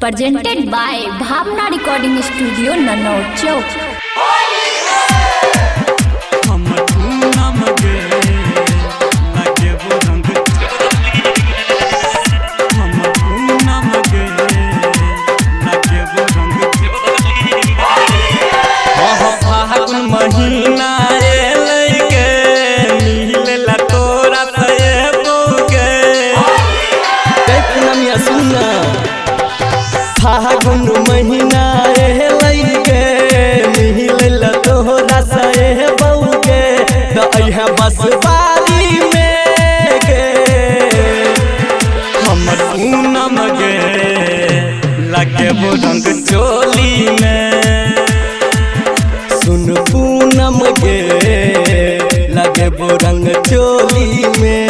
Presented by Bhavna Recording Studio, Nanaur Chowk. फागुन महीना लैके मिलल तोहरा से बउके दइहा बस बारी में गे हमर पूनम गे लगे वो रंग चोली में सुन पूनम गे लगे वो रंग चोली में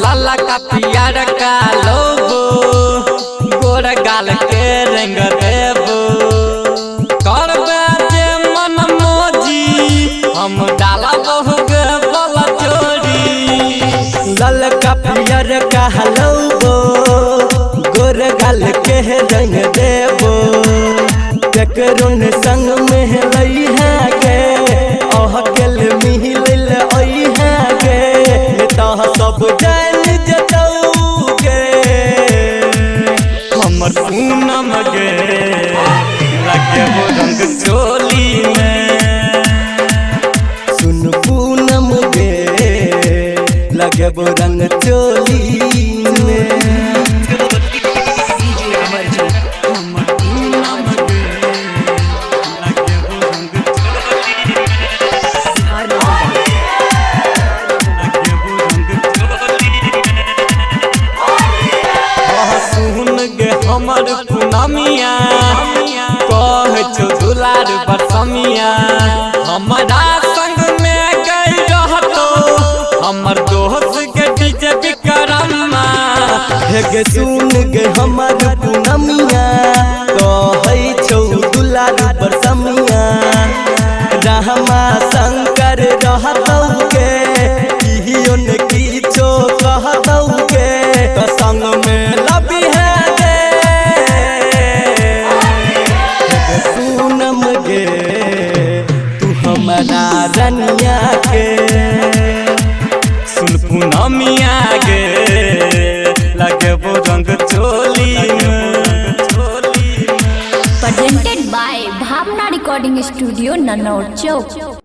लाला का पियर का लोगो गोर गाल के रंग देबो करबे जे मन मोजी हम डाला बहु के बल चोरी लाला का पियर का लोगो गोर गाल के रंग देबो ककरों संग में लई है के ओह केल मिहिल ओई है के ता सब पूनम गे लगे वो रंग चोली में सुन पूनम गे लगे वो रंग चोली में हमर पूनमिया कह छो दुलार बरसमिया हमारा संग में गई रहतो हमर दोस्त के डीजे विक्रम्मा हे सुन गे हमर पूनमिया कह छो दुलार बरसमिया रहमा शंकर रहतो के कियो न किछो कहतो के तो संग में लबी है हमारा रनिया के सुन पूनमिया गे लगे वो रंग चोली में Presented by Bhavna Recording Studio, Nanaur Chowk.